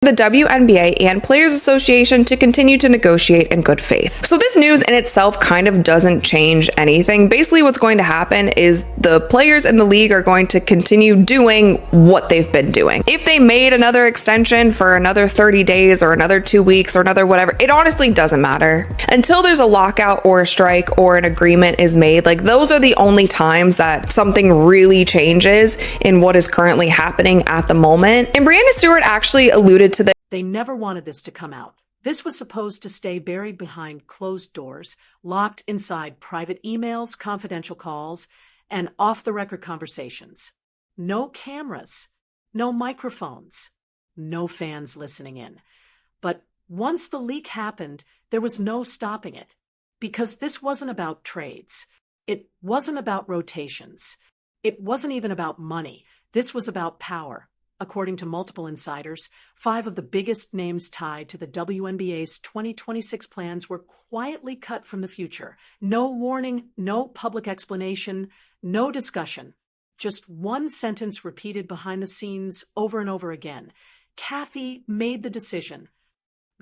the WNBA and Players Association to continue to negotiate in good faith. So this news in itself kind of doesn't change anything. Basically what's going to happen is the players in the league are going to continue doing what they've been doing. If they made another extension for another 30 days or another 2 weeks or another whatever, it honestly doesn't matter. Until there's a lockout or a strike or an agreement is made, like those are the only times that something really changes in what is currently happening at the moment. And Breanna Stewart actually alluded to this. They never wanted this to come out. This was supposed to stay buried behind closed doors, locked inside private emails, confidential calls, and off-the-record conversations. No cameras, no microphones, no fans listening in. But once the leak happened, there was no stopping it. Because this wasn't about trades. It wasn't about rotations. It wasn't even about money. This was about power. According to multiple insiders, 5 of the biggest names tied to the WNBA's 2026 plans were quietly cut from the future. No warning, no public explanation, no discussion. Just one sentence repeated behind the scenes over and over again. Kathy made the decision.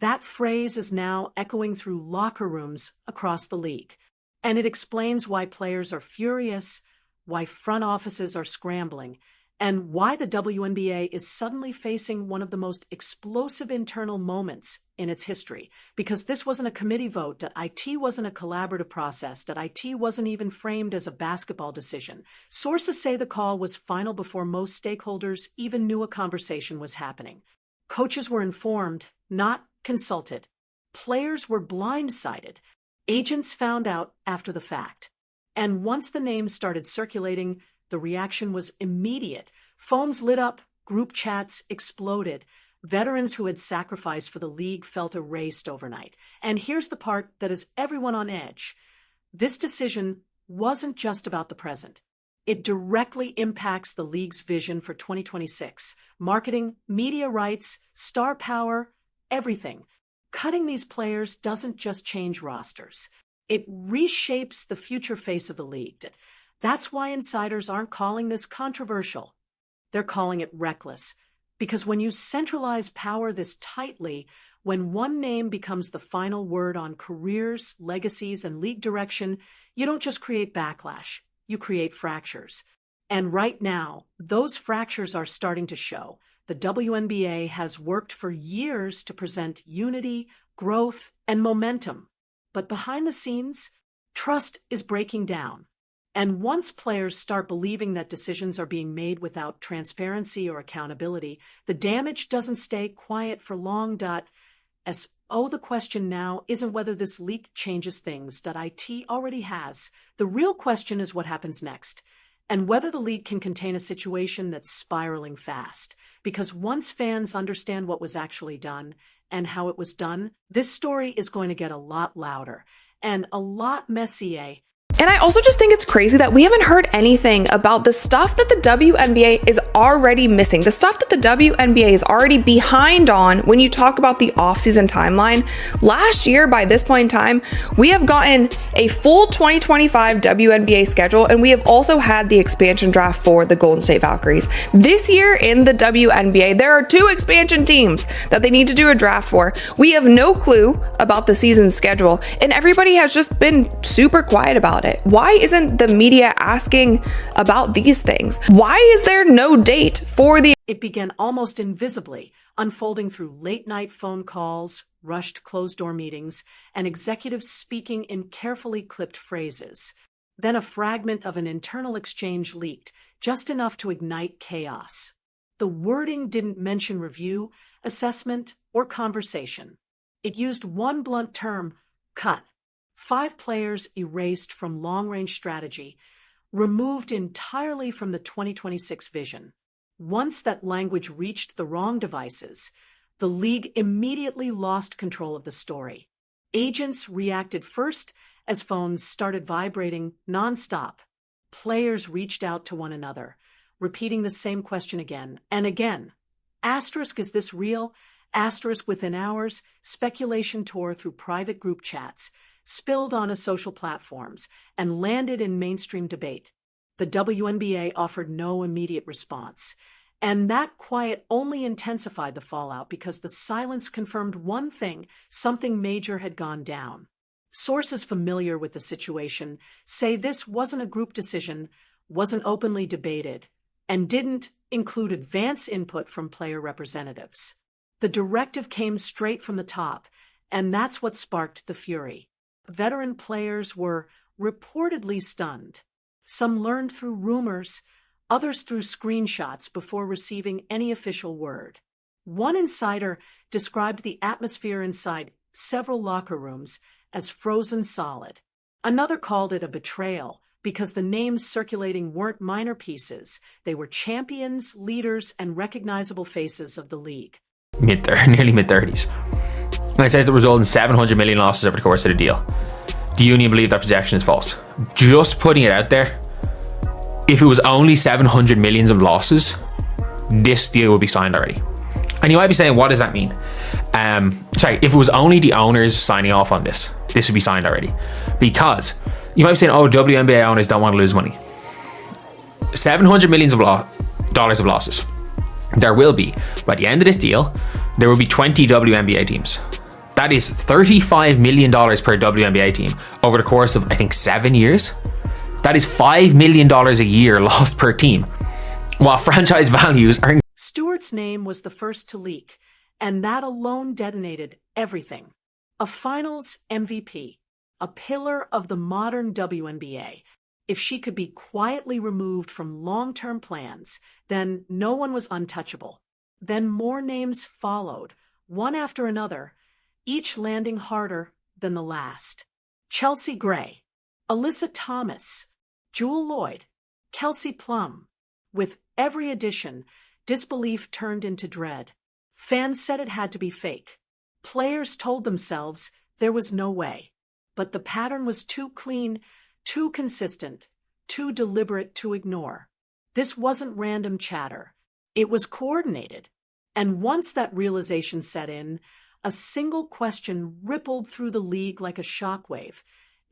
That phrase is now echoing through locker rooms across the league. And it explains why players are furious, why front offices are scrambling, and why the WNBA is suddenly facing one of the most explosive internal moments in its history. Because this wasn't a committee vote, that IT wasn't a collaborative process, that IT wasn't even framed as a basketball decision. Sources say the call was final before most stakeholders even knew a conversation was happening. Coaches were informed, not consulted. Players were blindsided. Agents found out after the fact. And once the names started circulating, the reaction was immediate. Phones lit up, group chats exploded. Veterans who had sacrificed for the league felt erased overnight. And here's the part that has everyone on edge. This decision wasn't just about the present. It directly impacts the league's vision for 2026. Marketing, media rights, star power, everything. Cutting these players doesn't just change rosters. It reshapes the future face of the league. That's why insiders aren't calling this controversial. They're calling it reckless. Because when you centralize power this tightly, when one name becomes the final word on careers, legacies, and league direction, you don't just create backlash, you create fractures. And right now, those fractures are starting to show. The WNBA has worked for years to present unity, growth, and momentum. But behind the scenes, trust is breaking down. And once players start believing that decisions are being made without transparency or accountability, the damage doesn't stay quiet for long. The question now isn't whether this leak changes things that IT already has. The real question is what happens next, and whether the league can contain a situation that's spiraling fast. Because once fans understand what was actually done and how it was done, this story is going to get a lot louder and a lot messier. And I also just think it's crazy that we haven't heard anything about the stuff that the WNBA is already missing, the stuff that the WNBA is already behind on when you talk about the offseason timeline. Last year, by this point in time, we have gotten a full 2025 WNBA schedule, and we have also had the expansion draft for the Golden State Valkyries. This year in the WNBA, there are 2 expansion teams that they need to do a draft for. We have no clue about the season schedule, and everybody has just been super quiet about it. Why isn't the media asking about these things? Why is there no date for the... It began almost invisibly, unfolding through late-night phone calls, rushed closed-door meetings, and executives speaking in carefully clipped phrases. Then a fragment of an internal exchange leaked, just enough to ignite chaos. The wording didn't mention review, assessment, or conversation. It used one blunt term, cut. 5 players erased from long-range strategy, removed entirely from the 2026 vision. Once that language reached the wrong devices, the league immediately lost control of the story. Agents reacted first as phones started vibrating nonstop. Players reached out to one another, repeating the same question again and again. Asterisk, is this real? Asterisk, within hours, speculation tore through private group chats, spilled onto social platforms, and landed in mainstream debate. The WNBA offered no immediate response. And that quiet only intensified the fallout because the silence confirmed one thing: something major had gone down. Sources familiar with the situation say this wasn't a group decision, wasn't openly debated, and didn't include advance input from player representatives. The directive came straight from the top, and that's what sparked the fury. Veteran players were reportedly stunned. Some learned through rumors, others through screenshots before receiving any official word. One insider described the atmosphere inside several locker rooms as frozen solid. Another called it a betrayal because the names circulating weren't minor pieces. They were champions, leaders, and recognizable faces of the league. Nearly mid-30s. And it says it resulted in 700 million losses over the course of the deal. The union believe that projection is false. Just putting it out there, if it was only 700 millions of losses, this deal would be signed already. And you might be saying, what does that mean? If it was only the owners signing off on this would be signed already. Because you might be saying, oh, WNBA owners don't want to lose money. 700 millions of dollars of losses. There will be, by the end of this deal, there will be 20 WNBA teams. That is $35 million per WNBA team over the course of, I think, 7 years. That is $5 million a year lost per team. While franchise values are... Stewart's name was the first to leak, and that alone detonated everything. A finals MVP, a pillar of the modern WNBA. If she could be quietly removed from long-term plans, then no one was untouchable. Then more names followed, one after another, each landing harder than the last. Chelsea Gray, Alyssa Thomas, Jewel Lloyd, Kelsey Plum. With every addition, disbelief turned into dread. Fans said it had to be fake. Players told themselves there was no way. But the pattern was too clean, too consistent, too deliberate to ignore. This wasn't random chatter. It was coordinated. And once that realization set in, a single question rippled through the league like a shockwave.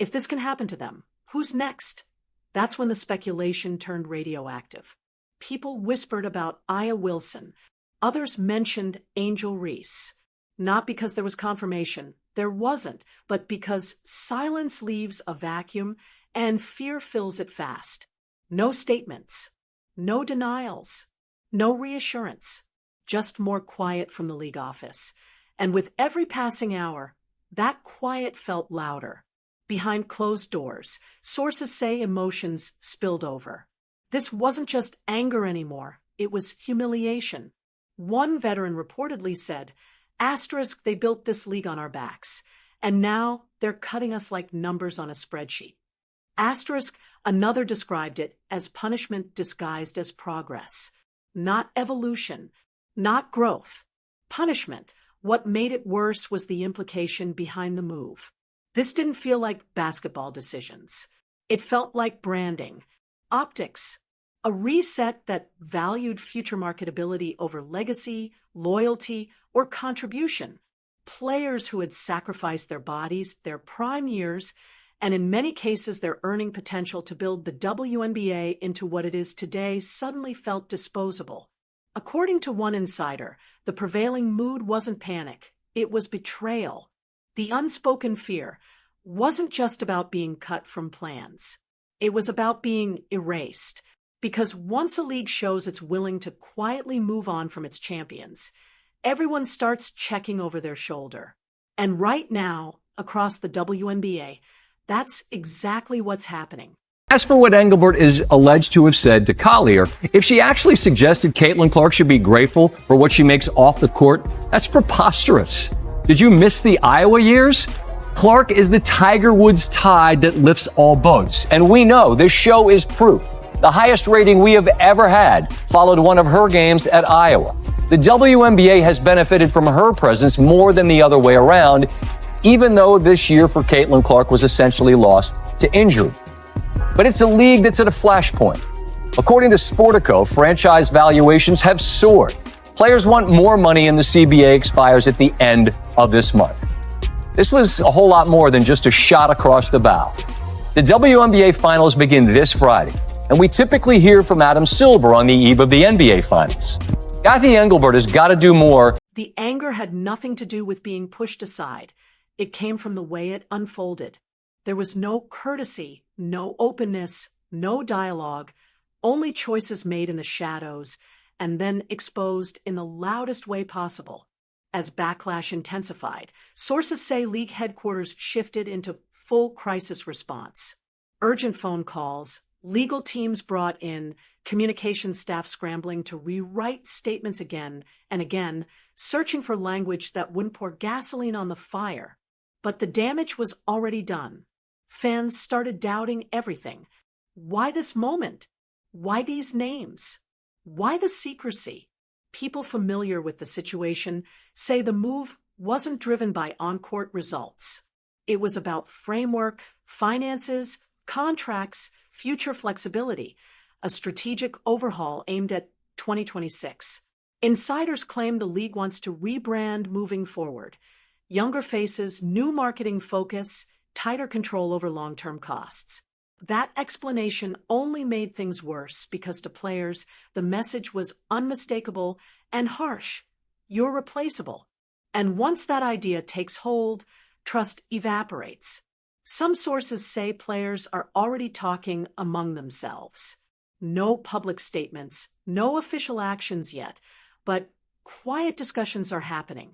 If this can happen to them, who's next? That's when the speculation turned radioactive. People whispered about Aya Wilson. Others mentioned Angel Reese. Not because there was confirmation. There wasn't, but because silence leaves a vacuum and fear fills it fast. No statements. No denials. No reassurance. Just more quiet from the league office. And with every passing hour, that quiet felt louder. Behind closed doors, sources say emotions spilled over. This wasn't just anger anymore. It was humiliation. One veteran reportedly said, "Asterisk, they built this league on our backs, and now they're cutting us like numbers on a spreadsheet." Asterisk, another described it as punishment disguised as progress. Not evolution, not growth. Punishment. What made it worse was the implication behind the move. This didn't feel like basketball decisions. It felt like branding, optics, a reset that valued future marketability over legacy, loyalty, or contribution. Players who had sacrificed their bodies, their prime years, and in many cases their earning potential to build the WNBA into what it is today suddenly felt disposable. According to one insider, the prevailing mood wasn't panic, it was betrayal. The unspoken fear wasn't just about being cut from plans. It was about being erased. Because once a league shows it's willing to quietly move on from its champions, everyone starts checking over their shoulder. And right now, across the WNBA, that's exactly what's happening. As for what Engelbert is alleged to have said to Collier, if she actually suggested Caitlin Clark should be grateful for what she makes off the court, that's preposterous. Did you miss the Iowa years? Clark is the Tiger Woods tide that lifts all boats. And we know this show is proof. The highest rating we have ever had followed one of her games at Iowa. The WNBA has benefited from her presence more than the other way around, even though this year for Caitlin Clark was essentially lost to injury. But it's a league that's at a flashpoint. According to Sportico, franchise valuations have soared. Players want more money and the CBA expires at the end of this month. This was a whole lot more than just a shot across the bow. The WNBA finals begin this Friday. And we typically hear from Adam Silver on the eve of the NBA Finals. Kathy Engelbert has got to do more. The anger had nothing to do with being pushed aside. It came from the way it unfolded. There was no courtesy, no openness, no dialogue, only choices made in the shadows and then exposed in the loudest way possible. As backlash intensified, sources say league headquarters shifted into full crisis response. Urgent phone calls, legal teams brought in, communications staff scrambling to rewrite statements again and again, searching for language that wouldn't pour gasoline on the fire. But the damage was already done. Fans started doubting everything. Why this moment? Why these names? Why the secrecy? People familiar with the situation say the move wasn't driven by on-court results. It was about framework, finances, contracts, future flexibility, a strategic overhaul aimed at 2026. Insiders claim the league wants to rebrand moving forward. Younger faces, new marketing focus, tighter control over long-term costs. That explanation only made things worse because to players, the message was unmistakable and harsh. You're replaceable. And once that idea takes hold, trust evaporates. Some sources say players are already talking among themselves. No public statements, no official actions yet, but quiet discussions are happening.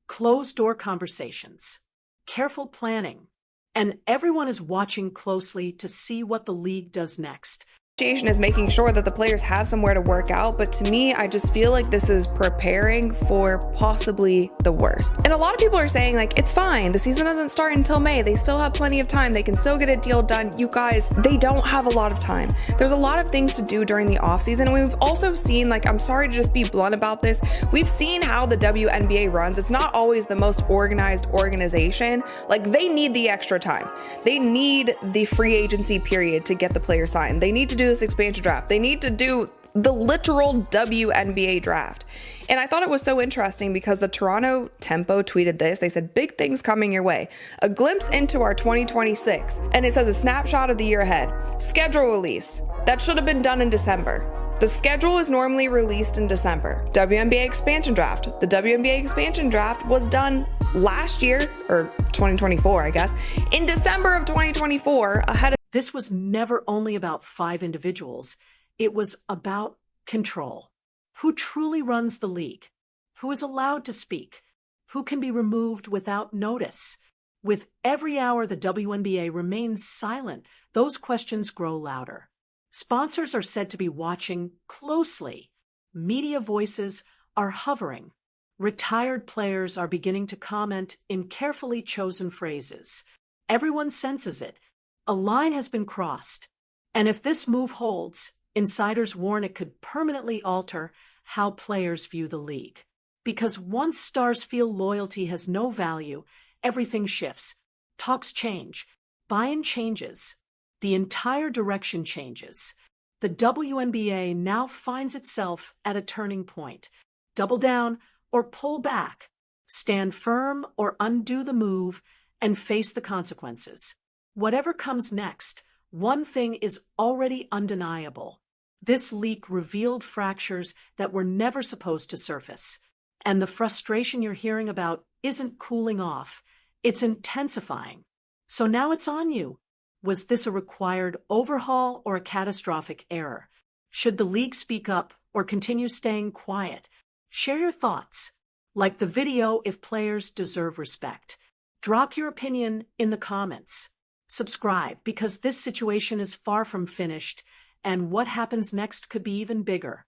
Closed-door conversations, careful planning, and everyone is watching closely to see what the league does next. Is making sure that the players have somewhere to work out, but to me, I just feel like this is preparing for possibly the worst. And a lot of people are saying like, it's fine, the season doesn't start until May, they still have plenty of time, they can still get a deal done. You guys, they don't have a lot of time. There's a lot of things to do during the offseason, and we've also seen, like, I'm sorry to just be blunt about this, we've seen how the WNBA runs. It's not always the most organized organization. Like, they need the extra time. They need the free agency period to get the player signed. They need to do this expansion draft. They need to do the literal WNBA draft. And I thought it was so interesting because the Toronto Tempo tweeted this. They said, big things coming your way. A glimpse into our 2026. And it says a snapshot of the year ahead. Schedule release. That should have been done in December. The schedule is normally released in December. WNBA expansion draft. The WNBA expansion draft was done last year, or 2024, I guess, in December of 2024, ahead of. This was never only about 5 individuals. It was about control. Who truly runs the league? Who is allowed to speak? Who can be removed without notice? With every hour the WNBA remains silent, those questions grow louder. Sponsors are said to be watching closely. Media voices are hovering. Retired players are beginning to comment in carefully chosen phrases. Everyone senses it. A line has been crossed. And if this move holds, insiders warn it could permanently alter how players view the league. Because once stars feel loyalty has no value, everything shifts. Talks change. Buy-in changes. The entire direction changes. The WNBA now finds itself at a turning point. Double down or pull back. Stand firm or undo the move and face the consequences. Whatever comes next, one thing is already undeniable. This leak revealed fractures that were never supposed to surface. And the frustration you're hearing about isn't cooling off. It's intensifying. So now it's on you. Was this a required overhaul or a catastrophic error? Should the league speak up or continue staying quiet? Share your thoughts. Like the video if players deserve respect. Drop your opinion in the comments. Subscribe because this situation is far from finished, and what happens next could be even bigger.